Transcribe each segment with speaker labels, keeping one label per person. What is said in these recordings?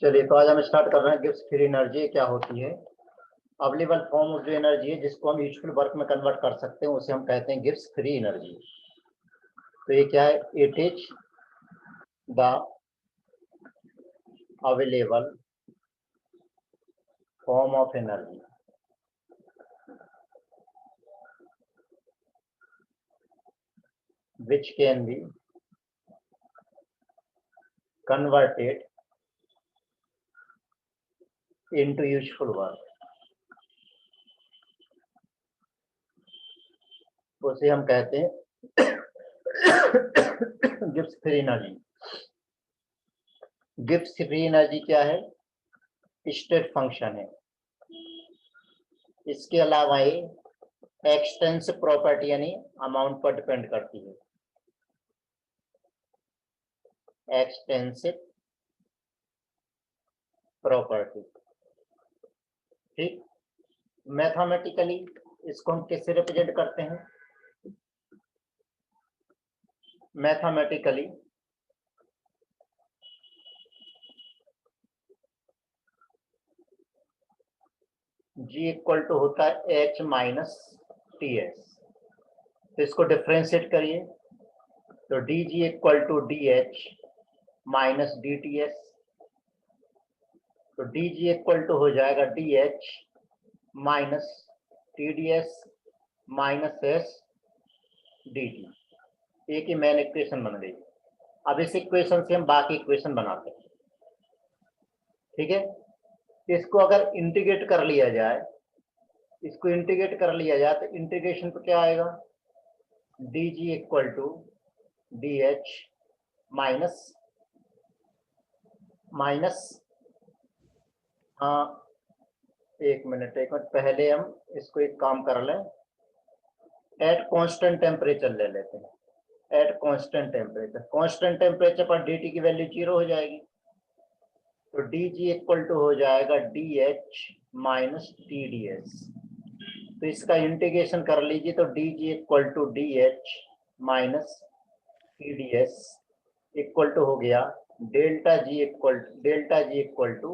Speaker 1: चलिए, तो आज हम स्टार्ट कर रहे हैं गिब्स फ्री एनर्जी क्या होती है। अवेलेबल फॉर्म ऑफ जो एनर्जी है जिसको हम यूजफुल वर्क में कन्वर्ट कर सकते हैं उसे हम कहते हैं गिब्स फ्री एनर्जी। तो ये क्या है? It is the available form of energy which can be converted into useful work। उसे हम कहते हैं Gibbs free energy. Gibbs free energy क्या है? स्टेट फंक्शन है। इसके अलावा ये एक्सटेंसिव प्रॉपर्टी यानी अमाउंट पर डिपेंड करती है। एक्सटेंसिव प्रॉपर्टी, ठीक। मैथमेटिकली इसको हम किससे रिप्रेजेंट करते हैं? मैथमेटिकली G इक्वल टू होता है H माइनस TS। तो इसको डिफ्रेंशिएट करिए तो DG equal to DH minus DTS। तो DG इक्वल टू हो जाएगा DH minus TDS minus S DT। एक ही मेन इक्वेशन बन गई। अब इस इक्वेशन से हम बाकी इक्वेशन बनाते हैं, ठीक है। इसको अगर इंटीग्रेट कर लिया जाए, इसको इंटीग्रेट कर लिया जाए तो इंटीग्रेशन पे क्या आएगा? DG equal to DH minus हाँ, एक मिनट पहले हम इसको एक काम कर लें। एट कांस्टेंट टेम्परेचर ले लेते हैं। एट कांस्टेंट टेम्परेचर पर dt की वैल्यू 0 हो जाएगी। तो dg इक्वल टू हो जाएगा dh माइनस TDS। तो इसका इंटीग्रेशन कर लीजिए तो dg equal to dh minus TDS equal to हो गया delta g equal to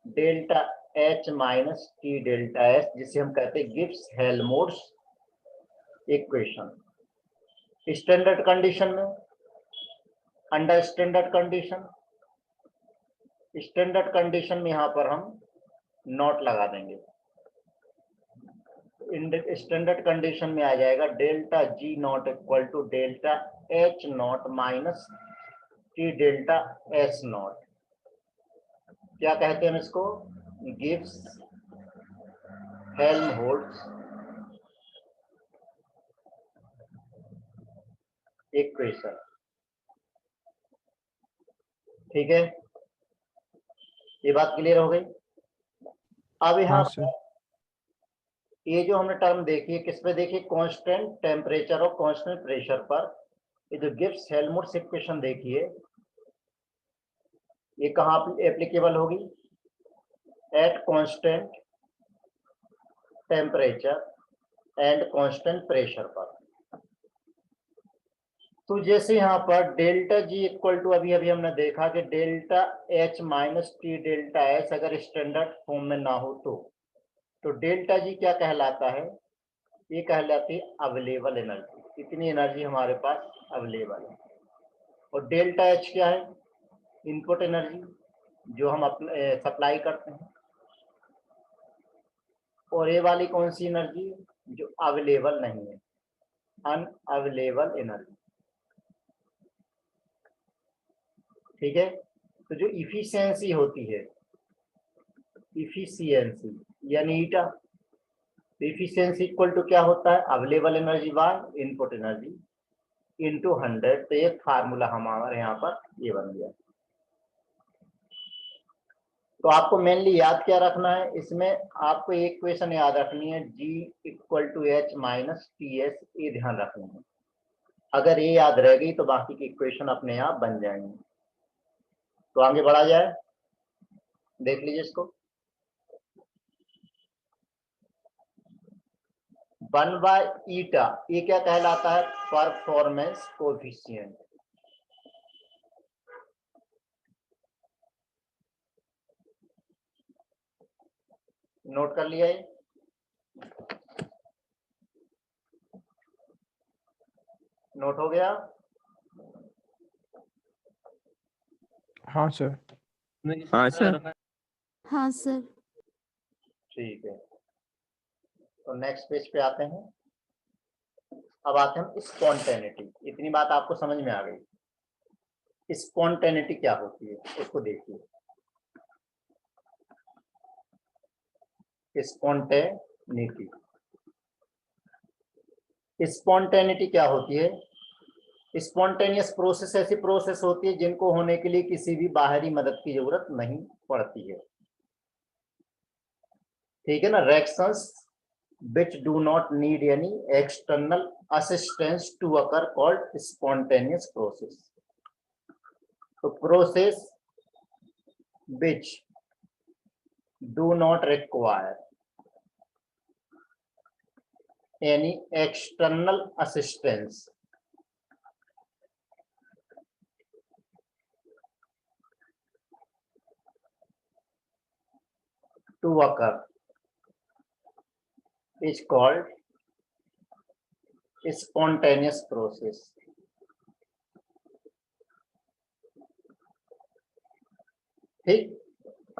Speaker 1: delta H minus T delta S, जिसे हम कहते हैं Gibbs Helmholtz equation. Standard condition में, अंडर स्टैंडर्ड कंडीशन में यहाँ पर हम नॉट लगा देंगे। स्टैंडर्ड कंडीशन में आ जाएगा delta G nought equal to delta H nought minus T delta S nought. क्या कहते हैं हम इसको? गिब्स हेल्महोल्ट्ज इक्वेशन, ठीक है। ये बात क्लियर हो गई। अब यहाँ ये जो हमने टर्म देखी है किस पे देखी? कांस्टेंट टेम्परेचर और कांस्टेंट प्रेशर पर। ये जो गिब्स हेल्महोल्ट्ज इक्वेशन देखिए, ये कहाँ एप्लीकेबल होगी? Eight constant temperature and constant pressure पर। तो जैसे यहाँ पर डेल्टा G इक्वल टू अभी हमने देखा कि delta H minus T delta S अगर स्टैंडर्ड फॉर्म में ना हो तो डेल्टा G क्या कहलाता है? ये कहलाती है अवेलेबल एनर्जी। इतनी एनर्जी हमारे पास अवेलेबल है। और डेल्टा H क्या है? इनपुट एनर्जी जो हम अपने सप्लाई करते हैं। और ये वाली कौन सी एनर्जी? जो अवेलेबल नहीं है, अनअवेलेबल एनर्जी, ठीक है। तो जो इफिशियंसी होती है, इफिशियंसी यानी ईटा, इफिशियंसी इक्वल टू क्या होता है? Available energy by input energy into 100। तो ये फार्मूला हमारे यहाँ पर ये बन गया। तो आपको मेनली याद क्या रखना है इसमें? आपको एक इक्वेशन याद रखनी है, G equal to H minus TS, ये ध्यान रखना है। अगर ये याद रह गई तो बाकी की इक्वेशन अपने आप बन जाएंगी। तो आगे बढ़ा जाए, देख लीजिए इसको। 1 बाय ईटा, ये क्या कहलाता है? Performance coefficient. नोट कर लिया ये? नोट हो गया?
Speaker 2: हाँ सर।
Speaker 3: हाँ सर।
Speaker 4: हाँ सर।
Speaker 1: ठीक है, तो नेक्स्ट पेज पे आते हैं। अब आते हैं स्पॉन्टेनिटी। इतनी बात आपको समझ में आ गई। स्पॉन्टेनिटी क्या होती है उसको देखिए। स्पॉन्टेनिटी, स्पॉन्टेनिटी क्या होती है? स्पॉन्टेनियस प्रोसेस ऐसी प्रोसेस होती है जिनको होने के लिए किसी भी बाहरी मदद की जरूरत नहीं पड़ती है। ठीक है ना? Reactions which do not need any external assistance to occur called spontaneous process. So process which do not require any external assistance to occur is called spontaneous process. ठीक,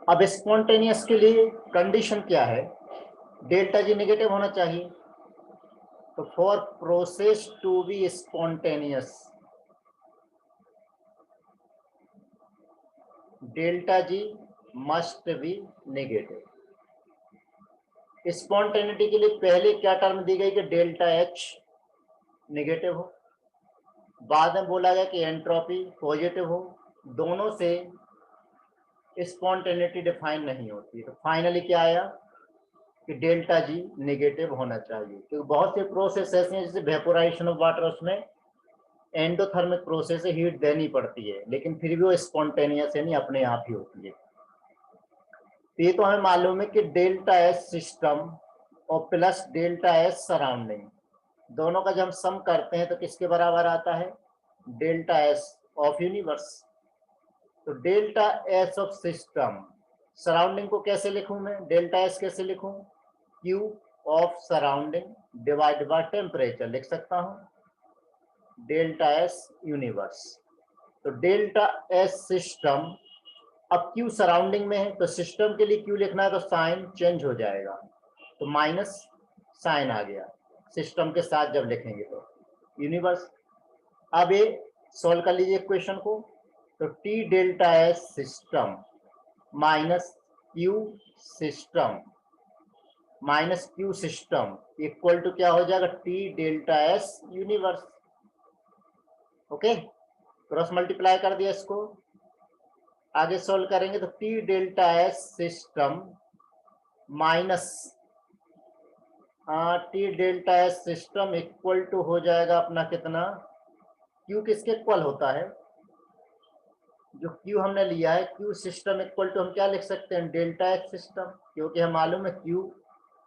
Speaker 1: अब स्पॉन्टेनियस के लिए कंडीशन क्या है? डेल्टा जी negative होना चाहिए। तो for process to be spontaneous, delta G must be negative. Spontaneity के लिए पहले क्या टर्म दी गई कि डेल्टा एच नेगेटिव हो, बाद में बोला गया कि एंट्रोपी पॉजिटिव हो। दोनों से स्पॉन्टेनिटी डिफाइन नहीं होती। तो फाइनली क्या आया कि डेल्टा जी नेगेटिव होना चाहिए। क्योंकि बहुत से प्रोसेस ऐसे हैं जैसे वेपोराइजेशन ऑफ वाटर, उसमें एंडोथर्मिक प्रोसेस से हीट देनी पड़ती है, लेकिन फिर भी वो स्पॉन्टेनियस यानी अपने आप ही होती है। तो ये तो हमें मालूम है कि डेल्टा एस सिस्टम और प्लस डेल्टा एस सराउंडिंग, दोनों का जब हम सम करते हैं तो किसके बराबर आता है? Delta S of universe. तो delta S of system, surrounding को कैसे लिखूं मैं? डेल्टा एस कैसे लिखूं? Q of surrounding divide by temperature लिख सकता हूं, डेल्टा एस यूनिवर्स। तो डेल्टा एस सिस्टम, अब क्यू सराउंडिंग में है तो सिस्टम के लिए क्यू लिखना है तो साइन चेंज हो जाएगा, तो माइनस साइन आ गया सिस्टम के साथ जब लिखेंगे तो यूनिवर्स। अब ये सॉल्व कर लीजिए इक्वेशन को। तो T delta S system minus Q system minus Q system equal to क्या हो जाएगा? T delta S universe. Okay, cross multiply कर दिया इसको, आगे सोल्व करेंगे तो T delta S system minus T delta S system equal to हो जाएगा अपना कितना? क्यू किसके इक्वल होता है? जो क्यू हमने लिया है क्यू सिस्टम इक्वल टू हम क्या लिख सकते हैं? डेल्टा एच सिस्टम, क्योंकि हम मालूम है क्यू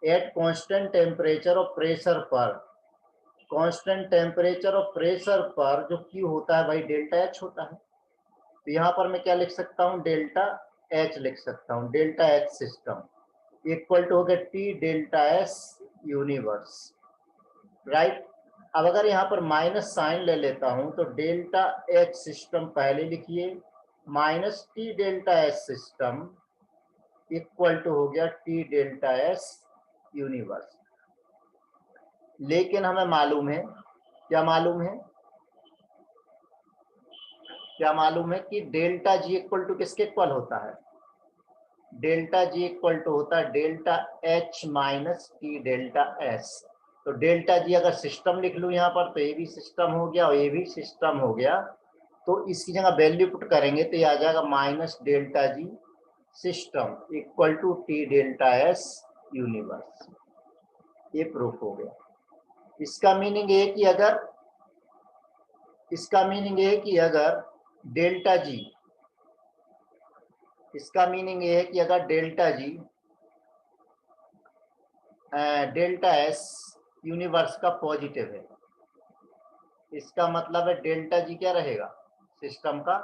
Speaker 1: एट कांस्टेंट टेम्परेचर और प्रेशर पर, कांस्टेंट टेम्परेचर और प्रेशर पर जो क्यू होता है भाई डेल्टा एच होता है। तो यहाँ पर मैं क्या लिख सकता हूँ? डेल्टा एच लिख सकता हूँ। Delta H system equal to हो गया T delta S universe, right. अब अगर यहाँ पर माइनस साइन ले लेता हूँ तो डेल्टा एच सिस्टम पहले लिखिए minus T delta S system equal to हो गया टी डेल्टा एस यूनिवर्स। लेकिन हमें मालूम है, क्या मालूम है? क्या मालूम है कि डेल्टा जी इक्वल टू किसके इक्वल होता है? डेल्टा जी इक्वल टू होता है delta H minus T delta S. तो डेल्टा जी अगर सिस्टम लिख लूं यहाँ पर तो ये भी सिस्टम हो गया और ये भी सिस्टम हो गया, तो इसकी जगह वैल्यू पुट करेंगे तो ये आ जाएगा minus delta G system equal to T delta S universe. ये प्रूफ हो गया। इसका मीनिंग ये कि अगर डेल्टा जी, इसका मीनिंग ये है कि अगर delta G delta S universe का पॉजिटिव है, इसका मतलब है डेल्टा जी क्या रहेगा? सिस्टम का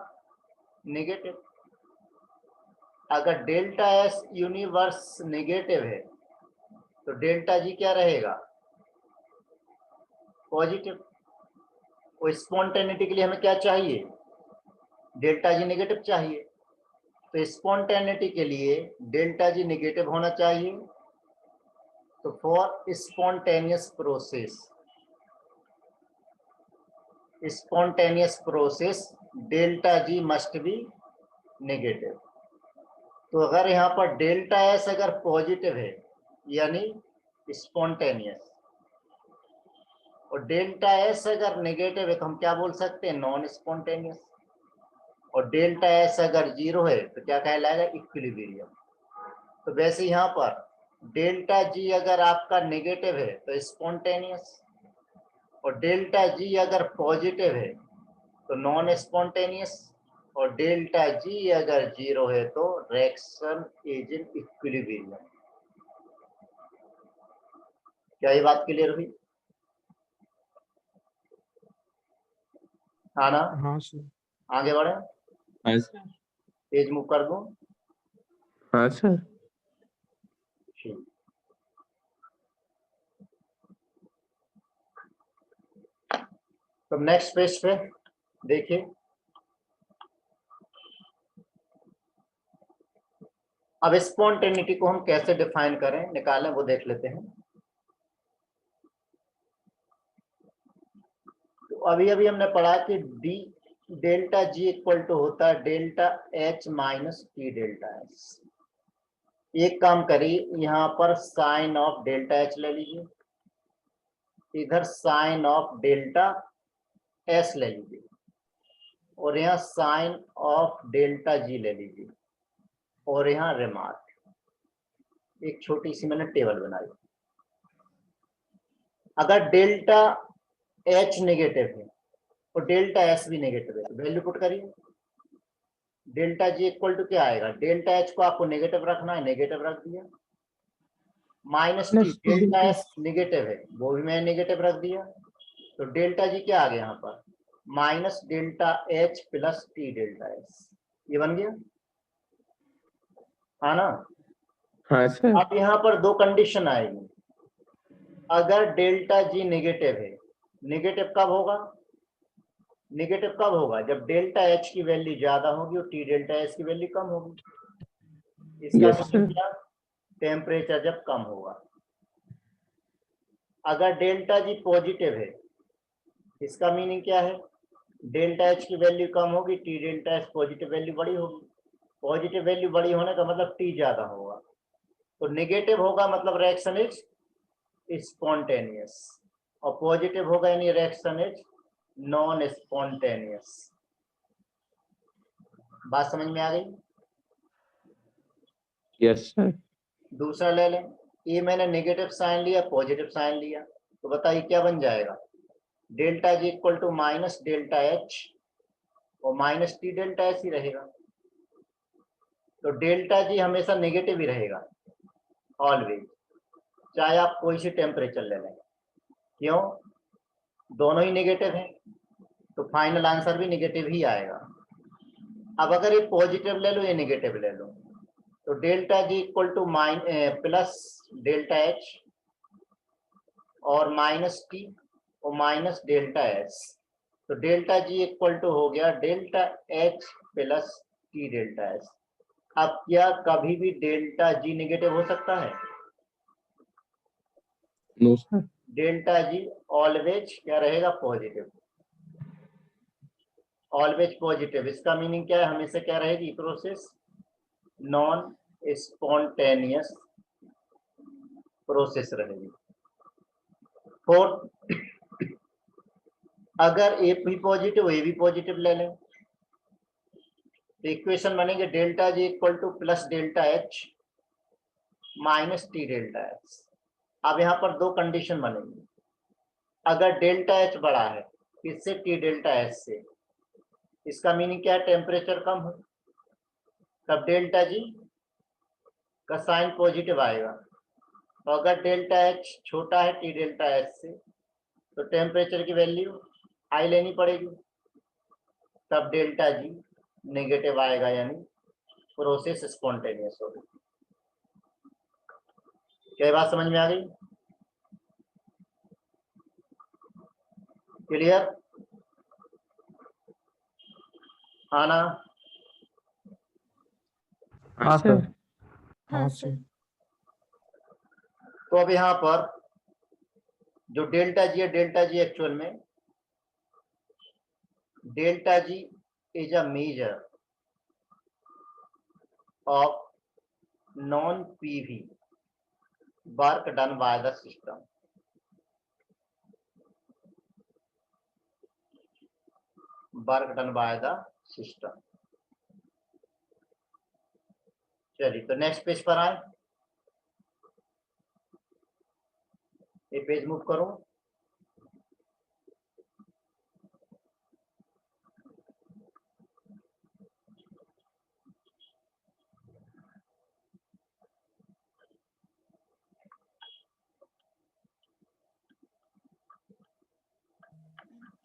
Speaker 1: नेगेटिव। अगर डेल्टा एस यूनिवर्स नेगेटिव है तो डेल्टा जी क्या रहेगा, पॉजिटिव। और स्पॉन्टेनिटी के लिए हमें क्या चाहिए, डेल्टा जी नेगेटिव चाहिए। तो स्पॉन्टेनिटी के लिए डेल्टा जी नेगेटिव होना चाहिए। तो for spontaneous process delta G must be negative. तो अगर यहाँ पर डेल्टा एस अगर पॉजिटिव है यानी स्पॉन्टेनियस, और डेल्टा एस अगर नेगेटिव है तो हम क्या बोल सकते हैं, नॉन स्पॉन्टेनियस। और डेल्टा एस अगर जीरो है तो क्या कहलाएगा, इक्विलिब्रियम। तो वैसे यहाँ पर डेल्टा जी अगर आपका नेगेटिव है तो स्पॉन्टेनियस, और डेल्टा जी अगर पॉजिटिव है तो नॉन स्पॉन्टेनियस, और डेल्टा जी अगर जीरो है तो रिएक्शन इज इन इक्विलिब्रियम। क्या ये बात क्लियर हुई? हाँ ना,
Speaker 2: हाँ सर।
Speaker 1: आगे बढ़े,
Speaker 3: हाँ सर।
Speaker 1: पेज मूव कर दूं।
Speaker 3: हाँ सर।
Speaker 1: ठीक, तो नेक्स्ट पेज पे देखिए, अब स्पॉन्टेनिटी को हम कैसे डिफाइन करें, निकालें, वो देख लेते हैं। तो अभी अभी हमने पढ़ा कि D delta G equal to होता है delta H minus T delta S. एक काम करिए, यहाँ पर साइन ऑफ डेल्टा एच ले लीजिए, इधर साइन ऑफ डेल्टा एस ले लीजिए, और यहाँ साइन ऑफ डेल्टा जी ले लीजिए, और यहाँ रिमार्क, एक छोटी सी मैंने टेबल बनाई। अगर डेल्टा एच नेगेटिव है और डेल्टा एस भी नेगेटिव है तो वैल्यू पुट करिए। डेल्टा जी इक्वल टू क्या आएगा, डेल्टा एच को आपको नेगेटिव रखना है, नेगेटिव रख दिया, minus T, delta S negative है वो भी मैंने नेगेटिव रख दिया, तो डेल्टा जी क्या आ गया यहाँ पर, minus delta H plus T delta S, ये बन गया, हाँ ना।
Speaker 3: हाँ सर।
Speaker 1: अब यहाँ पर दो कंडीशन आएगी। अगर डेल्टा जी नेगेटिव है, नेगेटिव कब होगा, नेगेटिव कब होगा, जब डेल्टा एच की वैल्यू ज्यादा होगी और टी डेल्टा एस की वैल्यू कम होगी। इसका
Speaker 3: यस
Speaker 1: मतलब
Speaker 3: सर।
Speaker 1: क्या, टेम्परेचर जब कम होगा। अगर डेल्टा जी पॉजिटिव है, इसका मीनिंग क्या है, डेल्टा एच की वैल्यू कम होगी, T delta S positive value बड़ी होगी। पॉजिटिव वैल्यू बड़ी होने का मतलब टी ज्यादा होगा। तो नेगेटिव होगा मतलब रिएक्शन इज स्पॉन्टेनियस, और पॉजिटिव होगा यानी रिएक्शन इज नॉन स्पॉन्टेनियस। बात समझ में आ गई?
Speaker 3: Yes sir.
Speaker 1: दूसरा ले लें, ये मैंने नेगेटिव साइन लिया, पॉजिटिव साइन लिया, तो बताइए क्या बन जाएगा, delta G equal to minus delta H और माइनस टी डेल्टा एस ही रहेगा। तो डेल्टा जी हमेशा नेगेटिव ही रहेगा ऑलवेज, चाहे आप कोई सी टेम्परेचर ले लें। क्यों, दोनों ही नेगेटिव हैं, तो फाइनल आंसर भी नेगेटिव ही आएगा। अब अगर ये पॉजिटिव ले लो, ये नेगेटिव ले लो, तो delta G equal two plus delta H और माइनस टी और माइनस डेल्टा एस, तो डेल्टा जी इक्वल टू हो गया delta H plus T delta S. अब क्या कभी भी डेल्टा जी नेगेटिव हो सकता है,
Speaker 3: no sir.
Speaker 1: Delta G always क्या रहेगा, पॉजिटिव, ऑलवेज पॉजिटिव। इसका मीनिंग क्या है, हमेशा क्या रहेगी प्रोसेस, नॉन स्पॉन्टेनियस प्रोसेस रहेगी। फोर्थ, अगर ए भी पॉजिटिव ए भी पॉजिटिव ले लें, तो इक्वेशन बनेगी delta G equal two plus delta H minus T delta H. अब यहाँ पर दो कंडीशन बनेगी। अगर डेल्टा एच बड़ा है किससे, टी डेल्टा एच से, इसका मीनिंग क्या है, टेम्परेचर कम हो, तब डेल्टा जी का साइन पॉजिटिव आएगा। तो अगर डेल्टा एच छोटा है टी डेल्टा एच से, तो टेम्परेचर की वैल्यू हाई लेनी पड़ेगी, तब डेल्टा जी नेगेटिव आएगा, यानी प्रोसेस स्पॉन्टेनियस होगी। क्या ये बात समझ में आ गई? क्लियर? आना?
Speaker 3: हाँ सर।
Speaker 2: हाँ सर।
Speaker 1: तो अब यहाँ पर जो डेल्टा जी है, डेल्टा जी एक्चुअल में delta G is a measure of non-PV work done by the system. Work done by the system. चलिए तो नेक्स्ट पेज पर आए, ये पेज मूव करो।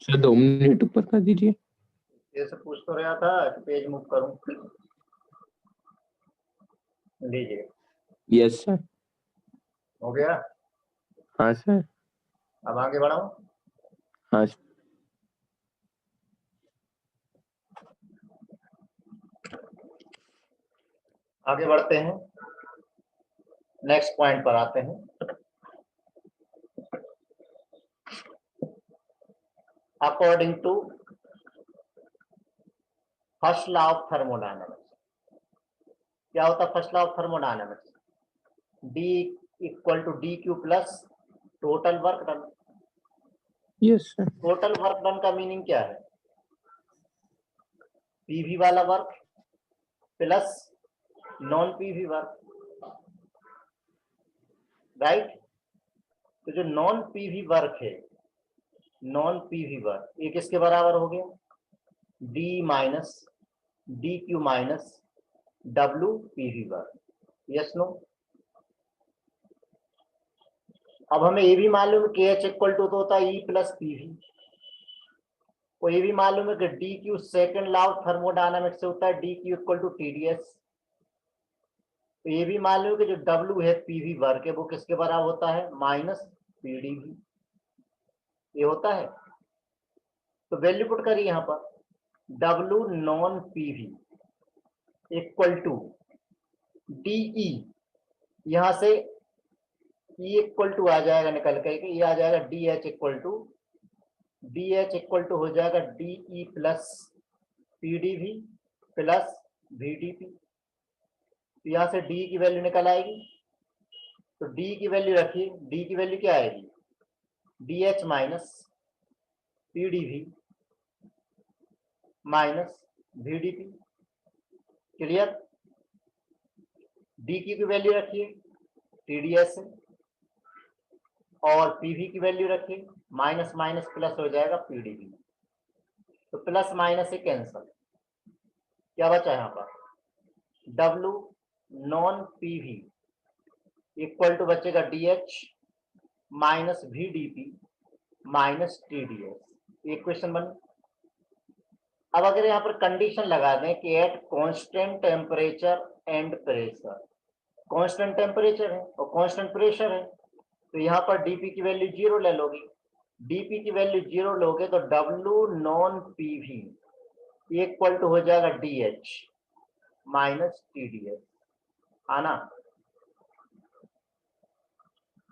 Speaker 3: सर 2 मिनट ऊपर कर दीजिए।
Speaker 1: ये सब पूछ तो रहा था कि पेज मूव करूं। लीजिए,
Speaker 3: यस सर।
Speaker 1: हो गया।
Speaker 3: हाँ सर।
Speaker 1: अब आगे बढ़ाओ।
Speaker 3: हाँ सर।
Speaker 1: आगे बढ़ते हैं, नेक्स्ट पॉइंट पर आते हैं। According to first law of thermodynamics, क्या होता है first law of thermodynamics? D equal to D Q plus total work done.
Speaker 3: Yes sir.
Speaker 1: Total work done का मीनिंग क्या है? पीवी वाला work plus non PV work, right? तो जो non PV work है, नॉन पीवी वर्क, ये किसके बराबर हो गया? D minus D Q minus W PV work. Yes no? अब हमें ये भी मालूम है कि एच इक्वल टू तो होता है ई प्लस पीवी, और ये भी मालूम है कि D Q second law of thermodynamics से होता है D Q equal to TDS. तो ये भी मालूम है कि जो डब्ल्यू है पीवी वर्क है वो किसके बराबर होता है? Minus PDV. ये होता है। तो वैल्यू पुट करिए यहाँ पर, W non PV equal to DE, यहां से ई इक्वल टू आ जाएगा निकल करके, ये आ जाएगा डी एच इक्वल टू हो जाएगा DE plus PDV plus VDP. तो यहां से डी की वैल्यू निकल आएगी, तो डी की वैल्यू रखिए, डी की वैल्यू क्या आएगी? D H minus PDV minus VDP. Clear? D की वैल्यू रखिए टीडीएस से, और पीवी की वैल्यू रखिए, माइनस माइनस प्लस हो जाएगा पीडीवी। तो प्लस माइनस से कैंसल, क्या बचा यहाँ पर? W non PV equal to बचेगा DH minus VDP minus TDS. एक क्वेश्चन बन। अब अगर यहाँ पर कंडीशन लगा दें कि at constant temperature and pressure, constant temperature है और कांस्टेंट प्रेशर है, तो यहाँ पर डीपी की वैल्यू 0 ले लोगे। डीपी की वैल्यू 0 लोगे तो W non PV equal to हो जाएगा डीएच माइनस टीडीएस, आना?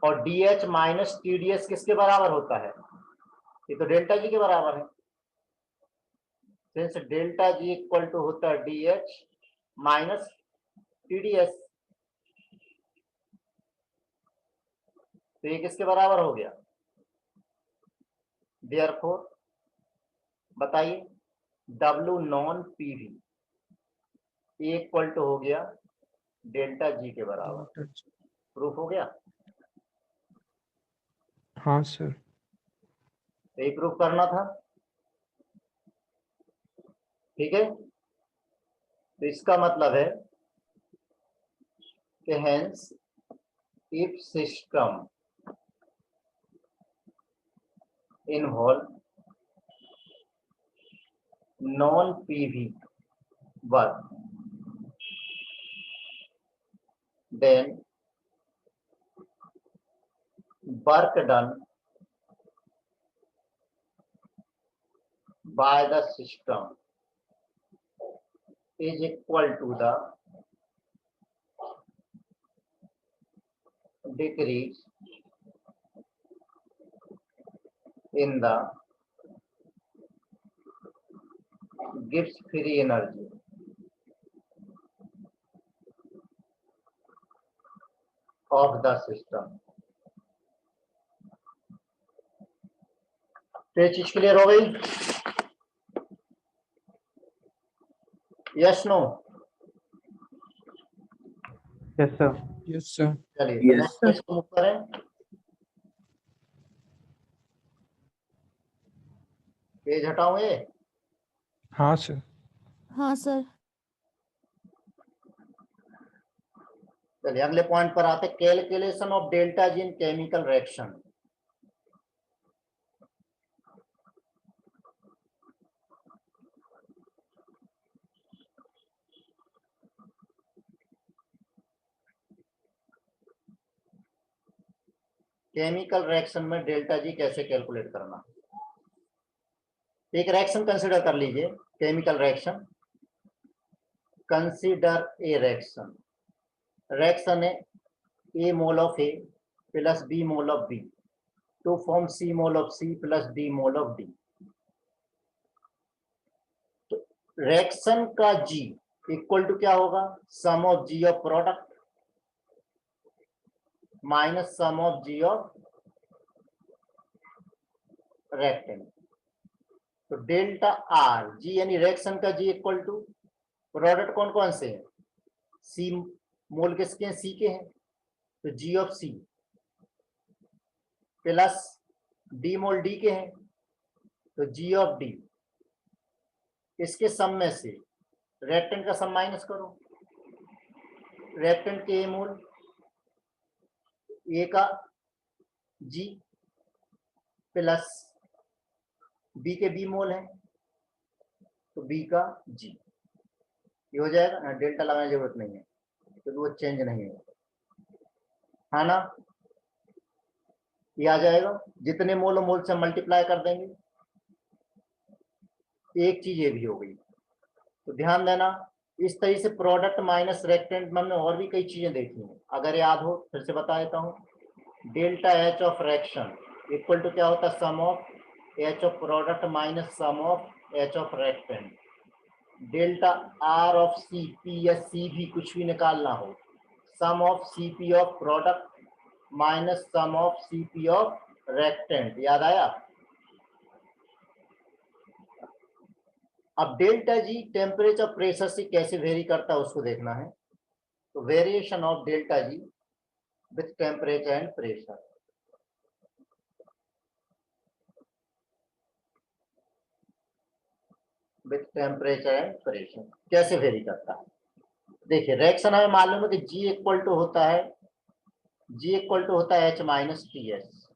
Speaker 1: और डीएच माइनस टीडीएस किसके बराबर होता है? ये तो डेल्टा जी के बराबर है। Since delta G equal to होता है डीएच माइनस टीडीएस, तो ये किसके बराबर हो गया? देयरफॉर बताइए, W non PV equal to हो गया डेल्टा जी के बराबर। प्रूफ हो गया?
Speaker 2: हाँ सर।
Speaker 1: तो ये प्रूफ करना था, ठीक है? तो इसका मतलब है कि hence if system involve non PV work, then work done by the system is equal to the decrease in the Gibbs free energy of the system। तो ये चीज क्लियर हो गई? Yes no?
Speaker 2: Yes, sir. Yes, sir.
Speaker 1: चलिए
Speaker 3: Yes,
Speaker 1: next question ऊपर है, page हटाओगे?
Speaker 2: हाँ sir.
Speaker 4: हाँ सर।
Speaker 1: चलिए अगले पॉइंट पर आते, calculation of delta G in chemical reaction. Chemical reaction में डेल्टा जी कैसे कैलकुलेट करना? एक रिएक्शन कंसीडर कर लीजिए, chemical reaction. Consider a reaction, reaction है a mole of A plus B mole of B to form C mole of C plus D mole of D. तो रिएक्शन का G equal to क्या होगा? Sum of G of product minus sum of G of reactant. तो delta R G यानी reaction का G equal to product कौन कौन से हैं? सी मोल किसके हैं? सी के हैं, तो G of C plus D mole D के हैं, तो जी ऑफ डी। इसके सम में से रिएक्टेंट का सम माइनस करो, रिएक्टेंट के ए मोल, ए का जी प्लस बी के बी मोल है, तो बी का जी। ये हो जाएगा ना, डेल्टा लगाने की जरूरत नहीं है क्योंकि वो चेंज नहीं है, है ना? ये आ जाएगा, जितने मोल मोल से मल्टीप्लाई कर देंगे। एक चीज ये भी हो गई, तो ध्यान देना इस तरह से प्रोडक्ट माइनस रिएक्टेंट में हमने और भी कई चीजें देखी हैं, अगर याद हो फिर से बता देता हूँ। Delta H of reaction equal to क्या होता है? Sum of H of product minus sum of H of reactant. Delta R of C P या सी भी कुछ भी निकालना हो, sum of C P of product minus sum of C P of reactant. याद आया? अब डेल्टा जी टेम्परेचर प्रेशर से कैसे वेरी करता है उसको देखना है। तो variation of delta ji with temperature and pressure. With temperature and pressure कैसे वेरी करता है? देखिए रिएक्शन हमें मालूम है कि जी इक्वल टू होता है, जी इक्वल टू होता है एच माइनस टी एस।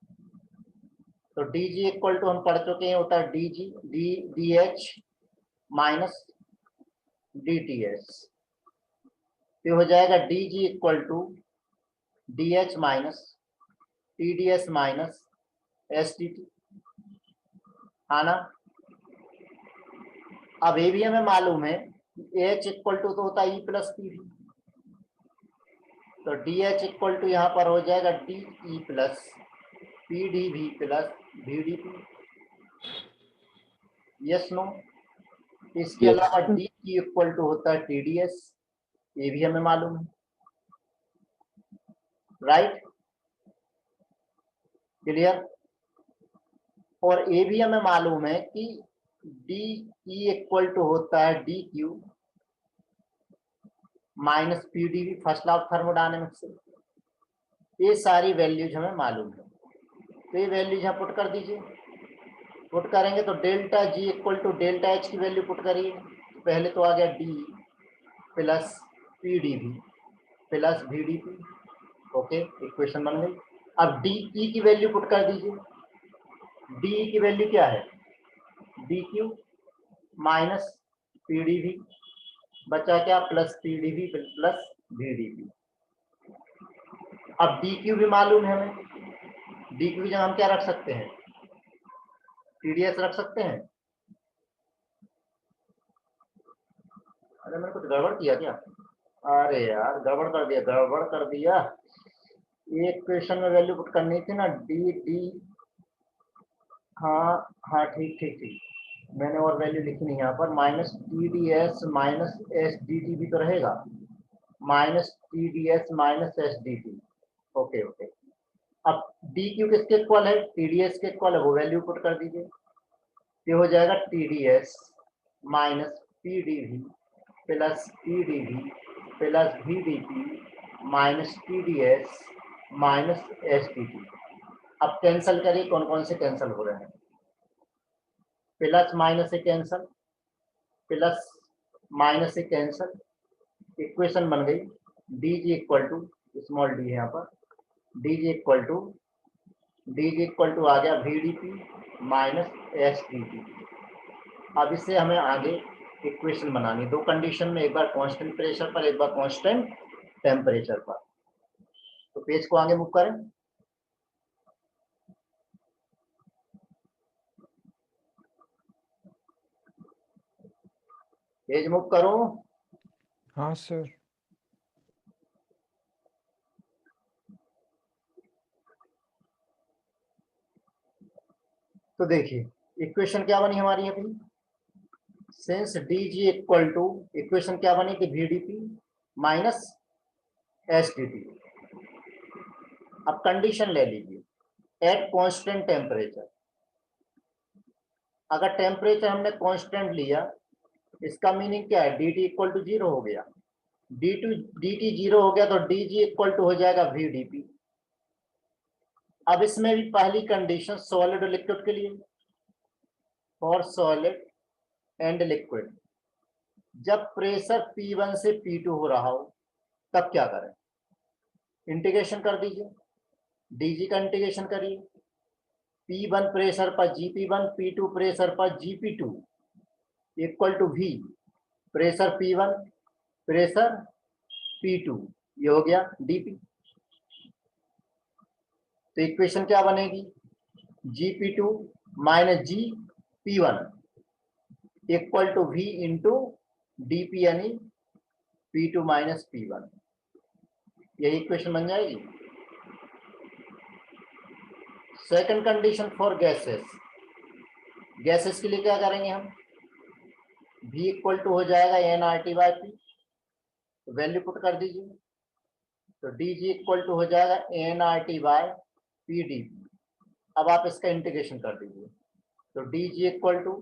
Speaker 1: तो डी जी इक्वल टू हम पढ़ चुके हैं, होता है D G D H minus D T S. तो हो जाएगा D G equal to D H minus T D S minus S T T, है ना? अब ये भी हमें मालूम है एच इक्वल टू तो होता है ई प्लस पी भी, तो डी एच इक्वल टू यहाँ पर हो जाएगा D E plus P D V plus V D P. Yes no? इसके
Speaker 3: Yes,
Speaker 1: अलावा
Speaker 3: sir.
Speaker 1: डी की इक्वल टू होता है टी डी एस, ये भी हमें मालूम है, राइट? क्लियर? और ये भी हमें मालूम है कि डी ई इक्वल टू होता है D Q minus P D V, first law of thermodynamics से। ये सारी वैल्यूज हमें मालूम है, तो ये वैल्यूज यहाँ पुट कर दीजिए। पुट करेंगे तो delta G equal to delta H की वैल्यू पुट करिए, तो पहले तो आ गया D plus P D V plus V D P. Okay, equation बन गई। अब डी ई की वैल्यू पुट कर दीजिए, डी ई की वैल्यू क्या है? D Q minus P D V, बचा क्या? Plus P D V plus V D P. अब डी क्यू भी मालूम है हमें, डी की जगह हम क्या रख सकते हैं, टीडीएस रख सकते हैं। अरे मैंने कुछ गड़बड़ किया क्या, अरे यार गड़बड़ कर दिया। एक क्वेश्चन में वैल्यू पुट करनी थी ना, डी डी, हाँ हाँ ठीक ठीक ठीक, मैंने और वैल्यू लिखी नहीं यहाँ पर, minus T D S minus S D T भी तो रहेगा, minus T D S minus S D T. Okay okay, अब डी क्यू किसके इक्वल है, टी डी एस के इक्वल है, वो वैल्यू पुट कर दीजिए। ये हो जाएगा T D S minus P D V plus P D V plus V D P minus T D S minus S D T. अब कैंसिल करिए, कौन कौन से कैंसिल हो रहे हैं, प्लस माइनस से कैंसिल, प्लस माइनस से कैंसिल, इक्वेशन बन गई D G equal to, small D है यहाँ पर, डी जी इक्वल टू आ गया V D P minus S D T. अब इससे हमें आगे इक्वेशन बनानी, दो कंडीशन में, एक बार कांस्टेंट प्रेशर पर, एक बार कांस्टेंट टेम्परेचर पर। तो पेज को आगे मूव करें, पेज मूव करो।
Speaker 2: हाँ सर।
Speaker 1: तो देखिए इक्वेशन क्या बनी हमारी अभी, since D G equal to, equation क्या बनी कि V D P minus S D T. अब कंडीशन ले लीजिए एट कांस्टेंट टेम्परेचर, अगर टेम्परेचर हमने कांस्टेंट लिया, इसका मीनिंग क्या है, D T equal to zero हो गया, डी टी जीरो हो गया तो डी जी इक्वल टू हो जाएगा वी डी पी। अब इसमें भी पहली कंडीशन सॉलिड और लिक्विड के लिए, फॉर सॉलिड एंड लिक्विड, जब प्रेशर P1 से P2 हो रहा हो तब क्या करें, इंटीग्रेशन कर दीजिए, डीजी का इंटीग्रेशन करिए, P1 प्रेशर पर GP1, P2 प्रेशर पर GP2 equal to V pressure P1 pressure P2, ये हो गया डीपी। तो इक्वेशन क्या बनेगी, GP2 minus GP1 equal to V into DP यानी P2 माइनस P1, यही इक्वेशन बन जाएगी। Second condition for gases, gases के लिए क्या करेंगे हम, V इक्वल टू हो जाएगा N R T by P, value put कर दीजिए, तो डी जी इक्वल टू हो जाएगा N R T by P D. अब आप इसका इंटीग्रेशन कर दीजिए, तो D G equal to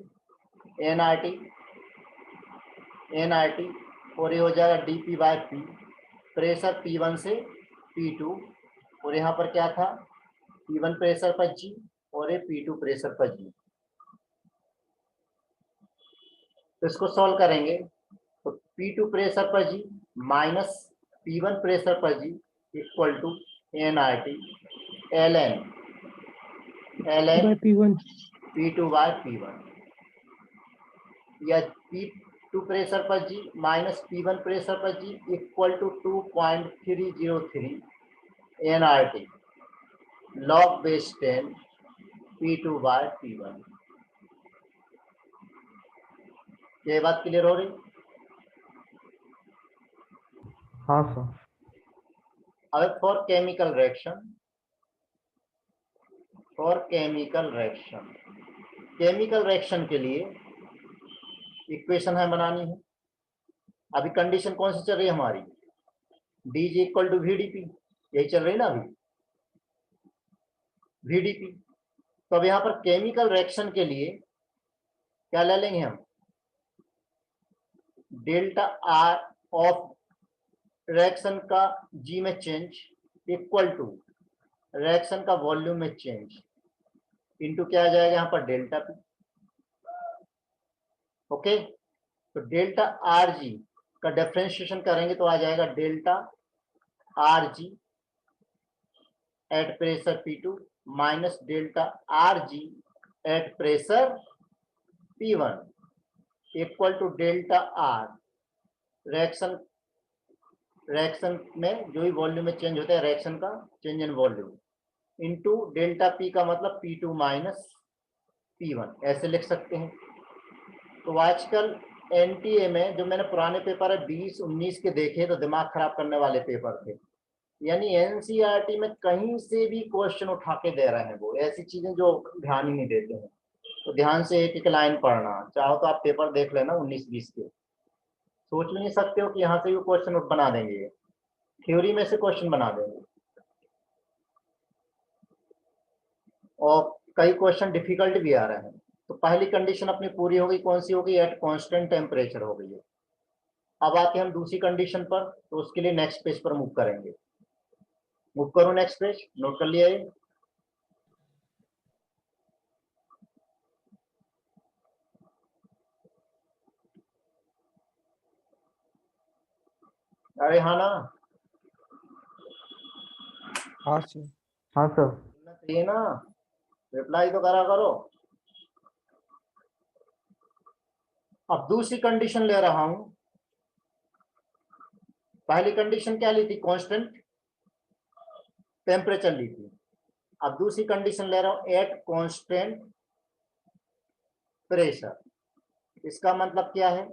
Speaker 1: N R T और ये हो जाएगा D P by P, pressure P1 से P2, और यहाँ पर क्या था P1 प्रेशर पर G और ये P2 प्रेशर पर G। तो इसको सॉल्व करेंगे तो P2 प्रेशर पर G माइनस P1 प्रेशर पर G equal to N R T ln
Speaker 3: P1
Speaker 1: P2 by P1, या P2 प्रेशर पर G माइनस P1 प्रेशर पर G equal to 2.303 N R T log base 10 P2 by P1। ये बात clear हो रही,
Speaker 2: हाँ सर।
Speaker 1: अब for chemical reaction, chemical reaction के लिए इक्वेशन है बनानी है। अभी कंडीशन कौन सी चल रही है हमारी, D G equal to VDP, यही चल रही है ना अभी, VDP। तो अब यहाँ पर केमिकल रिएक्शन के लिए क्या ले लेंगे हम, डेल्टा आर ऑफ रिएक्शन का जी में चेंज इक्वल टू रिएक्शन का वॉल्यूम में चेंज इनटू क्या आ जाएगा यहाँ पर डेल्टा पी। ओके, तो डेल्टा आर जी का डिफरेंशिएशन करेंगे तो आ जाएगा delta are G at pressure P2 minus delta are G at pressure P1 equal to delta R, reaction में जो भी वॉल्यूम में चेंज होता है, रिएक्शन का change in volume, into delta P का मतलब P2 माइनस P1, ऐसे लिख सकते हैं। तो आजकल एनटीए में जो मैंने पुराने पेपर है 20-19 के देखे तो दिमाग खराब करने वाले पेपर थे, यानी एनसीईआरटी में कहीं से भी क्वेश्चन उठा के दे रहे हैं, वो ऐसी चीजें जो ध्यान ही नहीं देते हैं। तो ध्यान से एक एक लाइन पढ़ना, चाहो तो आप पेपर देख लेना 19-20 के, सोच भी नहीं सकते हो कि यहाँ से भी क्वेश्चन बना देंगे, थ्योरी में से क्वेश्चन बना देंगे। और कई क्वेश्चन डिफिकल्ट भी आ रहे हैं। तो पहली कंडीशन अपनी पूरी हो गई, कौन सी हो गई? एट कांस्टेंट टेम्परेचर हो गई है। अब आते हैं हम दूसरी कंडीशन पर, तो उसके लिए नेक्स्ट पेज पर मूव करेंगे। मूव करो नेक्स्ट पेज, नोट कर लिया ये। अरे हाँ ना,
Speaker 2: हाँ सर। हाँ सर।
Speaker 1: चाहिए ना, रिप्लाई तो करा करो। अब दूसरी कंडीशन ले रहा हूं, पहली कंडीशन क्या ली थी? कांस्टेंट टेम्परेचर ली थी। अब दूसरी कंडीशन ले रहा हूं एट कांस्टेंट प्रेशर। इसका मतलब क्या है?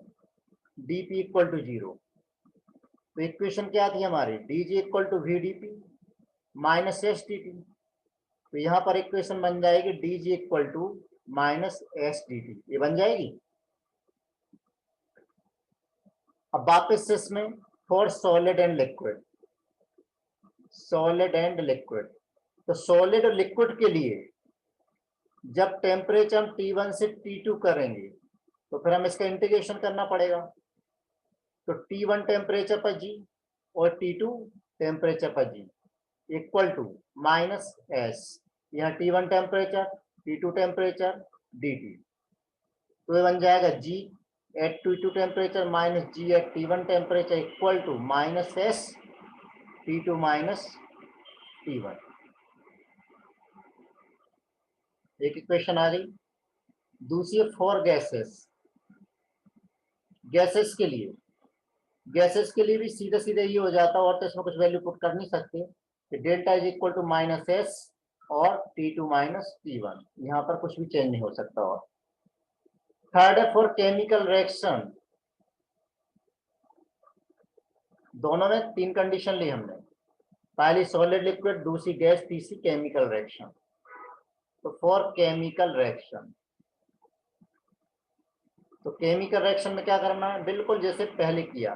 Speaker 1: dp equal to 0। तो इक्वेशन क्या थी हमारी? dg equal to vdp minus S dt। तो यहाँ पर इक्वेशन बन जाएगी dg equal to minus S dt, ये बन जाएगी। अब वापस से इसमें for solid and liquid, solid and liquid. तो सॉलिड और लिक्विड के लिए जब टेम्परेचर हम T1 से T2 करेंगे तो फिर हम इसका इंटीग्रेशन करना पड़ेगा। तो T1 टेम्परेचर पर G और T2 टेम्परेचर पर G equal to minus S, यहाँ T1 temperature T2 temperature dt। तो ये बन जाएगा G at T2 temperature minus G at T1 temperature equal to minus S T2 minus T1। एक equation आ गई। दूसरी फॉर गैसेस, गैसेस के लिए, गैसेस के लिए भी सीधे सीधे ये हो जाता है, और तो इसमें कुछ वैल्यू पुट कर नहीं सकते कि delta is equal to minus S और T2 माइनस T1, यहाँ पर कुछ भी चेंज नहीं हो सकता। और थर्ड है फॉर केमिकल रिएक्शन, दोनों में तीन कंडीशन ली हमने, पहली सॉलिड लिक्विड, दूसरी गैस, तीसरी केमिकल रिएक्शन। तो फॉर केमिकल रिएक्शन, तो केमिकल रिएक्शन में क्या करना है? बिल्कुल जैसे पहले किया,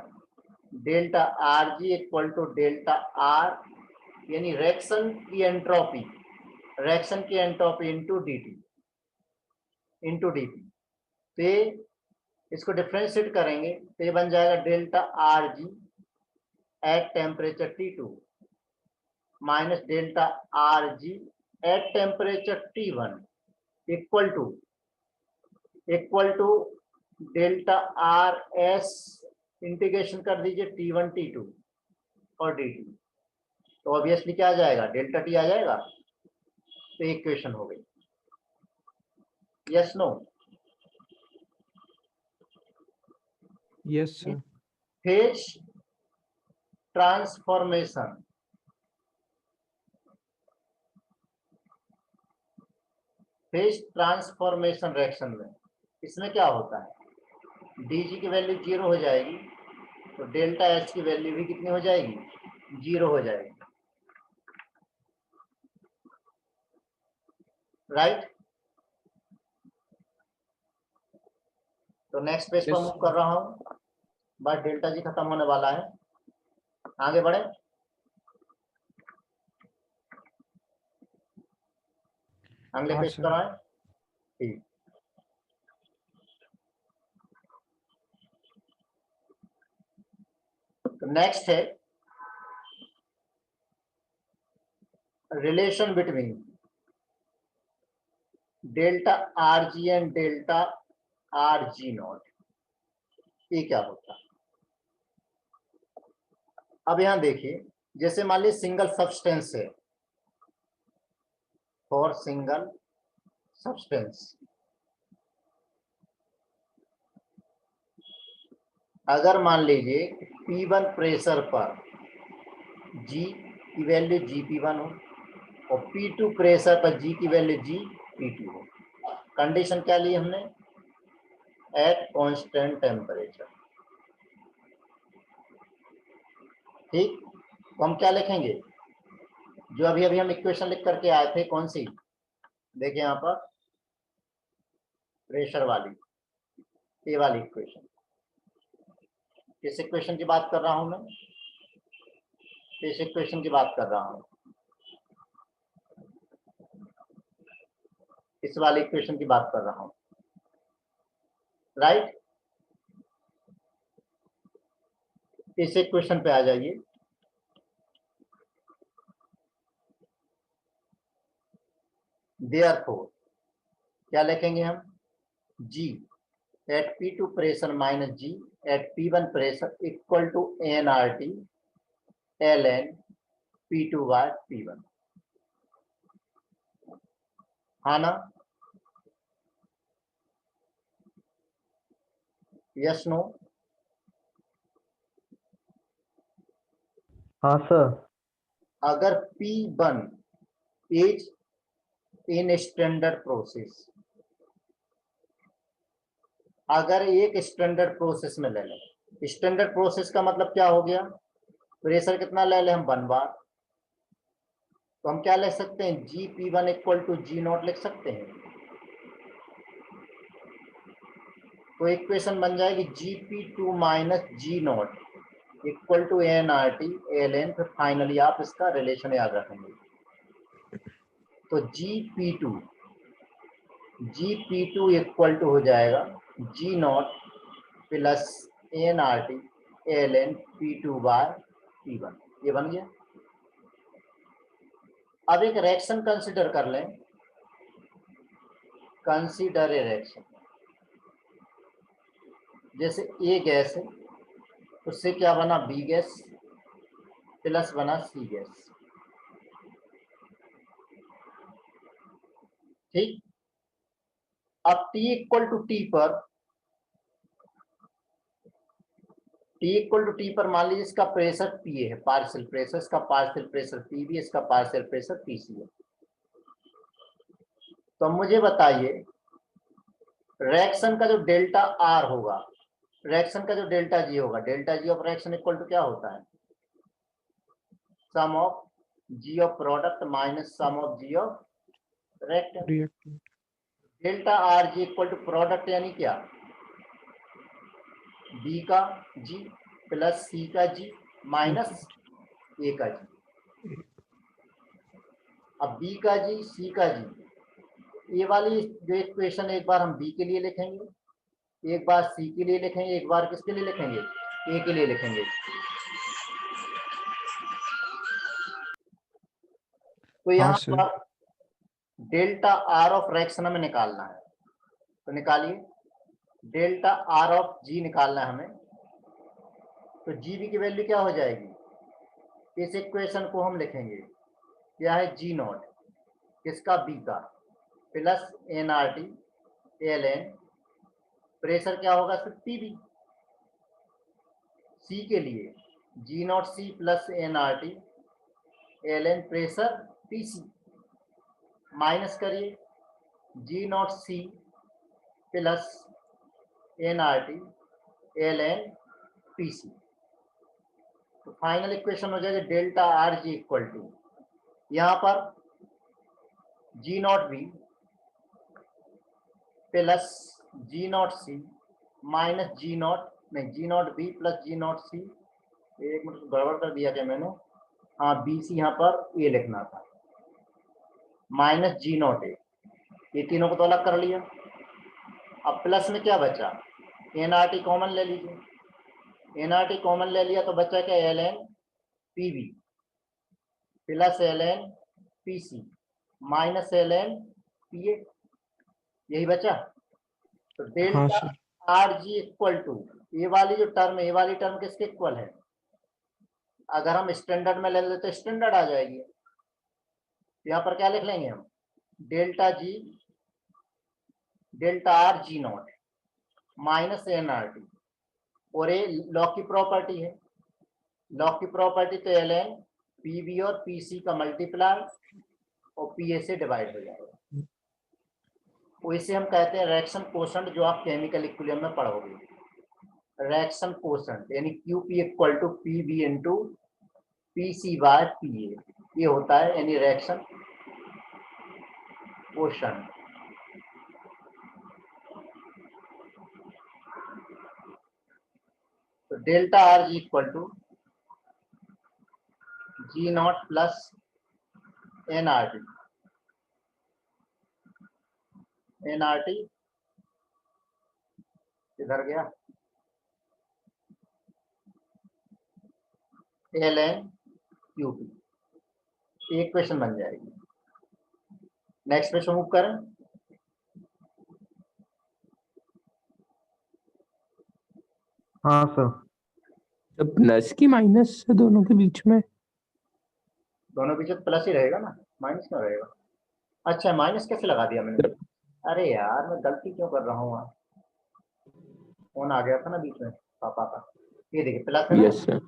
Speaker 1: delta are G equal to delta R, यानी रिएक्शन की एंट्रोपी, रिएक्शन की entropy into dt into dp। तो ये इसको डिफ्रेंशिएट करेंगे तो ये बन जाएगा delta are G at temperature T2 minus delta are G at temperature T1 equal to delta R S, integration कर दीजिए T1 T2 और dt। तो ऑब्वियसली क्या आ जाएगा? डेल्टा टी आ जाएगा। तो इक्वेशन हो गई। Yes no?
Speaker 2: Yes sir.
Speaker 1: Phase transformation, phase transformation reaction में इसमें क्या होता है? dg की वैल्यू 0 हो जाएगी, तो डेल्टा एच की वैल्यू भी कितनी हो जाएगी? 0 हो जाएगी, राइट? तो नेक्स्ट पेज पर
Speaker 2: Yes,
Speaker 1: मूव कर रहा हूं, बस डेल्टा जी खत्म होने वाला है, आगे बढ़े। अगले
Speaker 2: हाँ
Speaker 1: पेज
Speaker 2: सर।
Speaker 1: पर आए। ठीक, तो नेक्स्ट है relation between delta R G and delta R G not. ये क्या होता है? अब यहां देखिए, जैसे मान लीजिए सिंगल सब्सटेंस है, फॉर सिंगल सब्सटेंस, अगर मान लीजिए P1 प्रेशर पर G की वैल्यू GP1 हो, और P2 प्रेशर पर G की वैल्यू G P2 हो। कंडीशन क्या ली हमने? Eight constant temperature. ठीक, तो हम क्या लिखेंगे? जो अभी अभी हम इक्वेशन लिख करके आए थे, कौन सी? देखिए यहाँ पर प्रेशर वाली, ये वाली इक्वेशन। किस इक्वेशन की बात कर रहा हूं मैं? इस इक्वेशन की बात कर रहा हूं, इस वाली इक्वेशन की बात कर रहा हूं, राइट? इस इक्वेशन पे आ जाइए। देयरफॉर क्या लिखेंगे हम? G at P2 pressure minus G at P1 pressure equal to nRT ln P2 by P1। हाँ ना? Yes no?
Speaker 2: हाँ सर।
Speaker 1: अगर P1 is in standard process, अगर एक स्टैंडर्ड प्रोसेस में ले लें, स्टैंडर्ड प्रोसेस का मतलब क्या हो गया? प्रेशर कितना ले लें हम? 1 बार। तो हम क्या लिख सकते हैं? GP1 इक्वल टू G0 लिख सकते हैं। तो इक्वेशन बन जाएगी GP2 minus G0 equal to nRT ln। फिर फाइनली आप इसका रिलेशन याद रखेंगे। तो GP2 इक्वल टू हो जाएगा G0 plus nRT ln P2 by P1। ये बन गया। अब एक रिएक्शन कंसीडर कर लें। कंसीडर ए रिएक्शन, जैसे ए गैस है, उससे क्या बना? बी गैस प्लस बना सी गैस। ठीक, अब T इक्वल टू टी पर, T इक्वल टू टी पर मान लीजिए इसका प्रेशर P है, पार्शियल प्रेशर, इसका पार्शियल प्रेशर PB, इसका पार्शियल प्रेशर PC है। तो मुझे बताइए रिएक्शन का जो डेल्टा R होगा, रिएक्शन का जो डेल्टा G होगा, delta G of reaction equal to क्या होता है? Sum of G of product minus sum of G of reactant.
Speaker 2: Reactant.
Speaker 1: Delta are G equal to product यानी क्या? बी का जी प्लस सी का जी माइनस ए का जी। अब बी का जी सी का जी, ये वाली जो इक्वेशन एक बार हम बी के लिए लिखेंगे, एक बार सी के लिए लिखेंगे, एक बार किसके लिए लिखेंगे? ए के लिए लिखेंगे। तो
Speaker 2: हाँ
Speaker 1: यहाँ
Speaker 2: सर।
Speaker 1: पर डेल्टा आर ऑफ रिएक्शन हमें निकालना है, तो निकालिए। डेल्टा आर ऑफ जी निकालना है हमें। तो जीबी की वैल्यू क्या हो जाएगी? इस इक्वेशन को हम लिखेंगे, क्या है? G0 किसका? बी का प्लस nRT ln प्रेशर क्या होगा? सिर्फ PB। सी के लिए G0 C plus nRT ln pressure PC minus करिए G0 C plus nRT ln PC। तो फाइनल इक्वेशन हो जाएगी delta are G equal to, यहाँ पर G0 B plus G0 C minus G0 नहीं G0 B plus G0 C। एक minute गड़बड़ कर दिया क्या मैंने? हाँ, BC यहाँ पर ए लिखना था, माइनस G0 A। ये तीनों को तो अलग कर लिया। अब प्लस में क्या बचा? nRT कॉमन ले लीजिए, nRT कॉमन ले लिया तो बचा क्या? ln PB plus ln PC minus ln PA, यही बचा। तो
Speaker 2: हाँ
Speaker 1: delta
Speaker 2: sir.
Speaker 1: R G equal to, ये वाली जो टर्म है, ये वाली टर्म किसके इक्वल है? अगर हम स्टैंडर्ड में ले लेते तो स्टैंडर्ड आ जाएगी। यहाँ पर क्या लिख लेंगे हम? Delta G, delta R G0 minus nRT, और ये लॉ की प्रॉपर्टी है, लॉ की प्रॉपर्टी तो ln PB और PC का मल्टीप्लाई और पीए से डिवाइड हो जाएगा। तो इसे हम कहते हैं रिएक्शन कोशेंट, जो आप केमिकल इक्विलिब्रियम में पढ़ोगे। रिएक्शन कोशेंट यानी QP equal to PB into PC by PA, ये होता है यानी रिएक्शन कोशेंट। तो delta R G equal to G not plus NRT। NRT इधर गया, ln QP, एक क्वेश्चन बन जाएगी। नेक्स्ट क्वेश्चन मूव करें।
Speaker 2: हाँ सर।
Speaker 3: तो प्लस की माइनस है दोनों के बीच में?
Speaker 1: दोनों बीच प्लस ही रहेगा ना, माइनस क्यों रहेगा? अच्छा, माइनस कैसे लगा दिया मैंने? अरे यार, मैं गलती क्यों कर रहा हूँ? वहाँ फोन आ गया था ना बीच में पापा का। ये देखिए प्लस है ना,
Speaker 3: यस सर।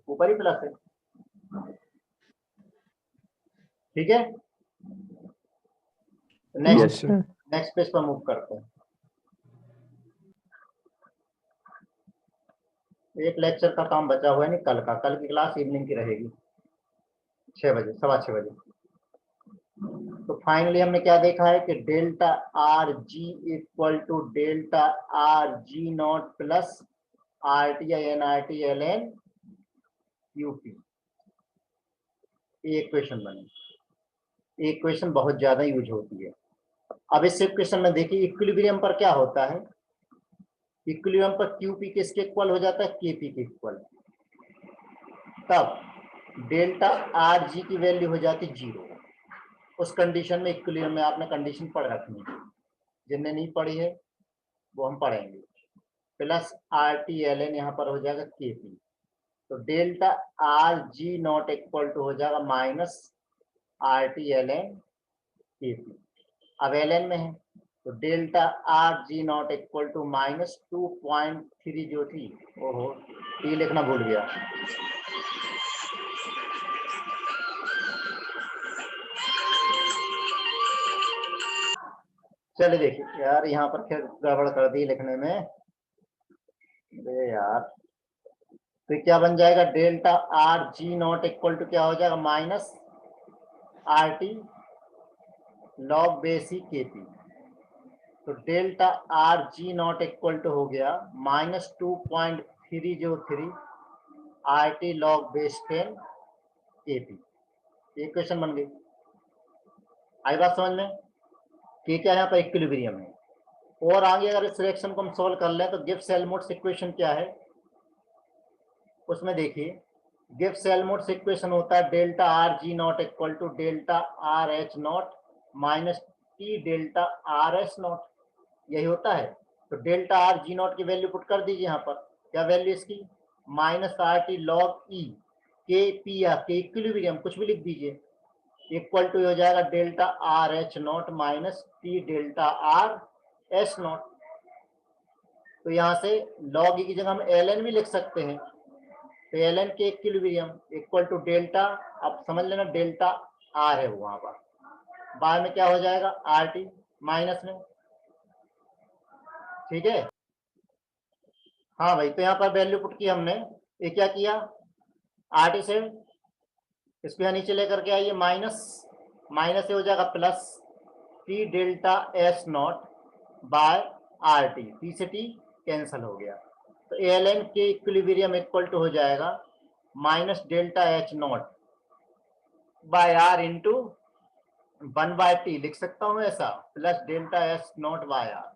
Speaker 1: ऊपर ही प्लस है। ठीक है,
Speaker 3: yes
Speaker 1: next
Speaker 3: sir.
Speaker 1: Next page पर मूव करते हैं। एक लेक्चर का काम बचा हुआ है नहीं कल का, कल की क्लास इवनिंग की रहेगी 6 बजे, 6:15 बजे। तो फाइनली हमने क्या देखा है कि delta are G equal to delta R G not plus RT या NRT ln QP। ये इक्वेशन बनी, ये इक्वेशन बहुत ज्यादा यूज होती है। अब इस इक्वेशन में देखिए इक्विलिब्रियम पर क्या होता है, इक्विलिब्रियम पर QP किसके इक्वल हो जाता है? KP के इक्वल। तब डेल्टा आर जी की वैल्यू हो जाती 0। उस कंडीशन में इक्विलिब्रियम में आपने कंडीशन पढ़ रखनी है, जिनने नहीं पढ़ी है वो हम पढ़ेंगे। प्लस RT ln यहाँ पर हो जाएगा KP। तो delta R G not equal to हो जाएगा माइनस RT ln KP। अब ln में है तो delta R G not equal to minus 2.3 जो थी, ओहो टी लिखना भूल गया। चलिए देखिए यार, यहाँ पर क्या गड़बड़ कर दी लिखने में। अरे यार, तो क्या बन जाएगा? Delta R G not equal to क्या हो जाएगा? Minus RT log base e KP। तो delta R G not equal to हो गया minus 2.303 RT log base 10 KP। ये क्वेश्चन बन गई। आई बात समझ में कि क्या यहाँ पर इक्विलिब्रियम है। और आगे अगर इस रिएक्शन को हम सॉल्व कर लें तो गिब्स हेल्महोल्ट्ज इक्वेशन क्या है उसमें देखिए, गिब्स हेल्महोल्ट्ज इक्वेशन होता है delta R G not equal to delta R H not minus T delta R S not, यही होता है। तो डेल्टा आर जी नॉट की वैल्यू पुट कर दीजिए यहाँ पर, क्या वैल्यू इसकी? माइनस RT लॉग ई के पी या के इक्विलिब्रियम कुछ भी लिख दीजिए, इक्वल टू हो जाएगा delta R H not minus T delta R S not. तो यहाँ से लॉग ई की जगह हम ln भी लिख सकते हैं। तो ln के इक्विलिब्रियम इक्वल टू डेल्टा, अब समझ लेना डेल्टा आर है वहां पर, बाद में क्या हो जाएगा? RT माइनस में। ठीक है, हाँ भाई। तो यहाँ पर वैल्यू पुट की हमने, ये क्या किया? RT से इसको यहाँ नीचे लेकर के आइए, माइनस माइनस से हो जाएगा plus T delta S not by RT, T से टी कैंसिल हो गया। तो ln के इक्विलिब्रियम इक्वल टू हो जाएगा minus delta H not by R into 1/t, लिख सकता हूं ऐसा, plus delta S not by R.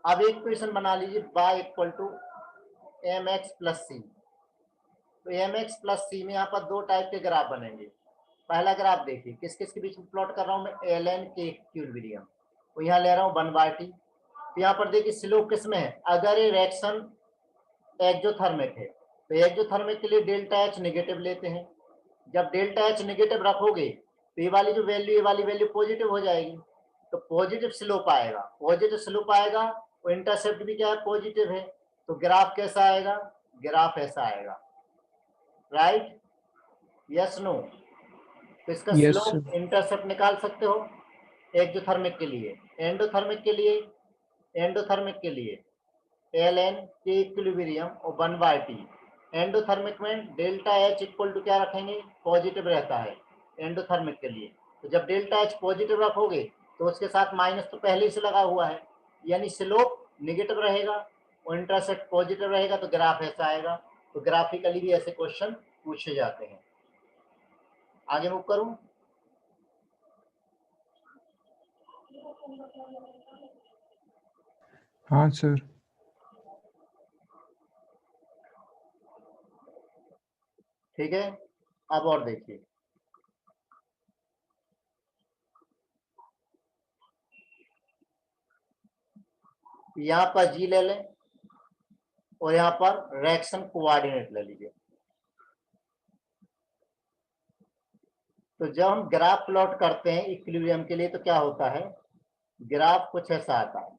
Speaker 1: अब एक क्वेश्चन बना लीजिए y equal to mx plus C. तो mx प्लस सी में यहाँ पर दो टाइप के ग्राफ बनेंगे। पहला ग्राफ देखिए, किस किस के बीच में प्लॉट कर रहा हूँ मैं? ln के इक्विलिब्रियम, तो यहाँ ले रहा हूँ 1/t। तो यहाँ पर देखिए स्लोप किस में है? अगर ये रिएक्शन एक्सोथर्मिक है तो एक्सोथर्मिक के लिए डेल्टा एच नेगेटिव लेते हैं। जब डेल्टा एच नेगेटिव रखोगे तो ये वाली जो वैल्यू, ये वाली वैल्यू पॉजिटिव हो जाएगी, तो पॉजिटिव स्लोप आएगा। पॉजिटिव स्लोप आएगा और इंटरसेप्ट भी क्या है? पॉजिटिव है। तो ग्राफ कैसा आएगा? ग्राफ ऐसा आएगा। Right, yes no? तो इसका
Speaker 3: Yes,
Speaker 1: स्लोप इंटरसेप्ट निकाल सकते हो एक्सोथर्मिक के लिए। एंडोथर्मिक के लिए एल एन के इक्विलिब्रियम और 1/t। एंडोथर्मिक में डेल्टा एच इक्वल टू क्या रखेंगे, पॉजिटिव रहता है एंडोथर्मिक के लिए। तो जब डेल्टा एच पॉजिटिव रखोगे तो उसके साथ माइनस तो पहले से लगा हुआ है, यानी स्लोप नेगेटिव रहेगा और इंटरसेप्ट पॉजिटिव रहेगा, तो ग्राफ ऐसा आएगा। तो ग्राफिकली भी ऐसे क्वेश्चन पूछे जाते हैं। आगे मूव करूं।
Speaker 3: हाँ सर।
Speaker 1: ठीक है, अब और देखिए, यहां पर जी ले लें और यहां पर रिएक्शन कोऑर्डिनेट ले लीजिए। तो जब हम ग्राफ प्लॉट करते हैं इक्विलिब्रियम के लिए तो क्या होता है, ग्राफ कुछ ऐसा आता है।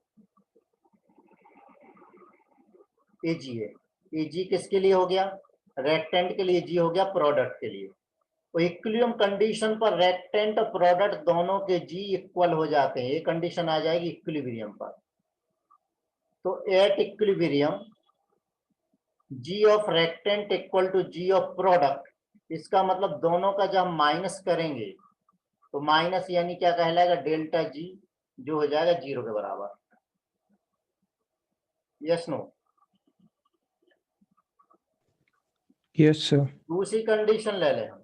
Speaker 1: एजी है, एजी किसके लिए हो गया, रेक्टेंट के लिए, जी हो गया प्रोडक्ट के लिए। तो इक्विलिब्रियम कंडीशन पर रेक्टेंट और प्रोडक्ट दोनों के जी इक्वल हो जाते हैं, ये कंडीशन आ जाएगी इक्विलिब्रियम पर। तो at equilibrium G of reactant equal to G of product, इसका मतलब दोनों का जब हम माइनस करेंगे तो माइनस यानी क्या कहलाएगा, डेल्टा जी, जो हो जाएगा 0 के बराबर। Yes no.
Speaker 3: Yes sir.
Speaker 1: दूसरी कंडीशन ले लें हम,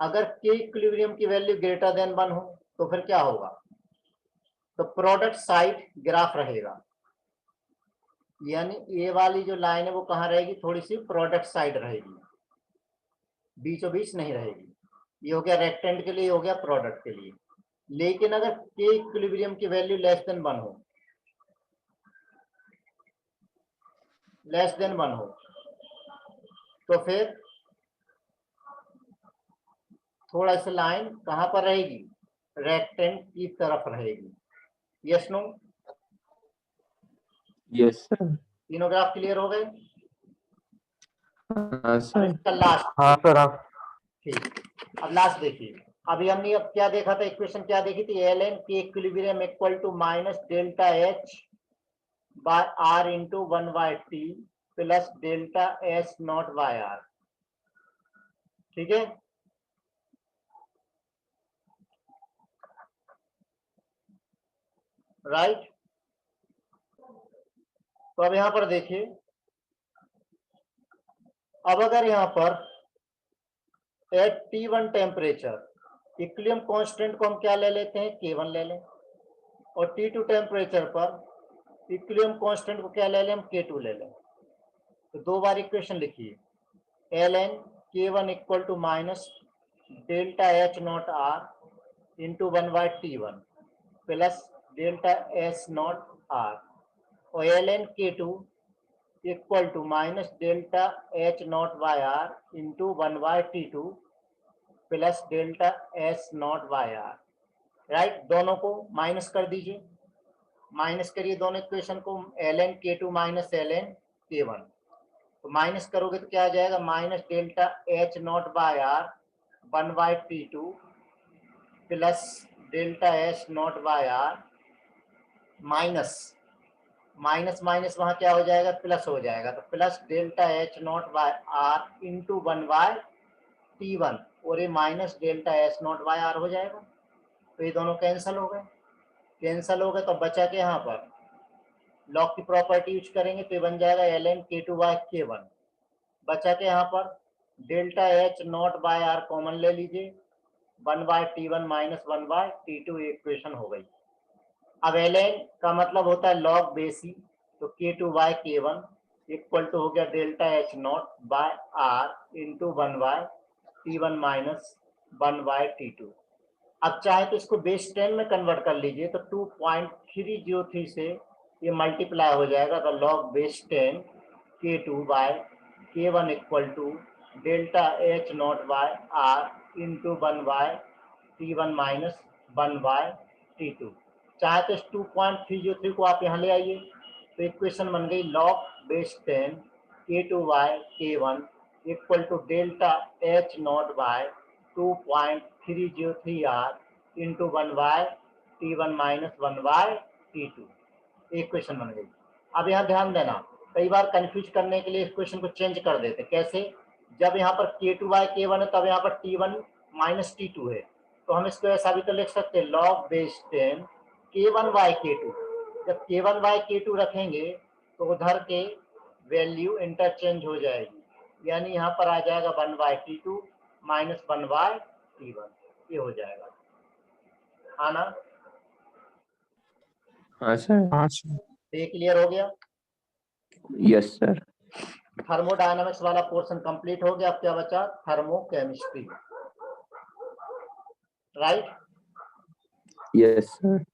Speaker 1: अगर के इक्विलिब्रियम की वैल्यू ग्रेटर देन 1 हो तो फिर क्या होगा, तो प्रोडक्ट साइड ग्राफ रहेगा, यानी ये वाली जो लाइन है वो कहाँ रहेगी, थोड़ी सी प्रोडक्ट साइड रहेगी, बीचों बीच नहीं रहेगी। ये हो गया रेक्टेंट के लिए, ये हो गया प्रोडक्ट के लिए। लेकिन अगर के इक्विलिब्रियम की वैल्यू लेस देन 1 हो, लेस देन 1 हो, तो फिर थोड़ा सा लाइन कहां पर रहेगी, रेक्टेंट की तरफ रहेगी। Yes no.
Speaker 3: Yes sir.
Speaker 1: तीनों ग्राफ क्लियर हो गए।
Speaker 3: हाँ
Speaker 1: अब
Speaker 3: सर।
Speaker 1: इसका लास्ट,
Speaker 2: हाँ सर आप
Speaker 1: ठीक, अब लास्ट देखिए। अभी हमने अब क्या देखा था, इक्वेशन क्या देखी थी, एल एन के equilibrium equal to minus delta H by R into 1/t plus delta S not by R. ठीक है, राइट। तो अब यहां पर देखिए, अब अगर यहां पर eight T1 temperature equilibrium constant को हम क्या ले लेते हैं, K1 ले लें, और T2 टेम्परेचर पर इक्विलिब्रियम कांस्टेंट को क्या ले लें, हम K2 ले लें। तो दो बार इक्वेशन लिखिए, L N K1 equal to minus delta H not R into 1/T1 plus delta S not R, और L N K2 equal to minus delta H not by R into 1/T2 plus delta S not by R. Right, दोनों को minus कर दीजिए, minus करिए दोनों equation को, L N K2 minus L N K1। तो minus करोगे तो क्या आ जाएगा, minus delta H not by R 1/T2 plus delta S not by R, minus minus minus वहां क्या हो जाएगा, प्लस हो जाएगा, तो plus delta H not by R into 1/T1, और ये minus delta S not by R हो जाएगा। तो ये दोनों कैंसिल हो गए, कैंसिल हो गए, तो बचा के यहाँ पर लॉग की प्रॉपर्टी यूज करेंगे तो ये बन जाएगा L N K2 by K1। बचा के यहाँ पर delta H not by R common ले लीजिए, 1/T1 माइनस 1/T2 इक्वेशन हो गई। अब एल एन का मतलब होता है लॉग बेसी, तो K2 by K1 equal to हो गया delta H not by R into 1/T1 minus 1/T2। अब चाहे तो इसको बेस 10 में कन्वर्ट कर लीजिए, तो 2.303 से ये मल्टीप्लाई हो जाएगा, तो log base 10 K2 by K1 equal to delta H not by R into 1/T1 minus 1/T2। चाहे तो इस 2.303 को आप यहाँ ले आइए, तो इक्वेशन बन गई log base 10 K2 by K1 equal to delta H not by 2.303 R into 1/T1 minus 1/T2। एक क्वेश्चन बन गई। अब यहाँ ध्यान देना, कई बार कंफ्यूज करने के लिए इस क्वेश्चन को चेंज कर देते। कैसे? जब यहाँ पर K2/K1 है तब यहाँ पर T1 माइनस T2 है, तो हम इसको ऐसा भी तो लिख सकते हैं log बेस 10 K1/K2। जब K1/K2 रखेंगे तो उधर के वैल्यू इंटरचेंज हो जाएगी, यानी यहाँ पर आ जाएगा 1/T2 माइनस 1/T1, ये हो जाएगा। हाँ ना?
Speaker 3: हाँ सर।
Speaker 2: हाँ सर।
Speaker 1: ये क्लियर हो गया?
Speaker 3: Yes sir.
Speaker 1: थर्मोडायनामिक्स वाला पोर्शन कंप्लीट हो गया। अब क्या बचा? Thermochemistry, right?
Speaker 3: Yes sir.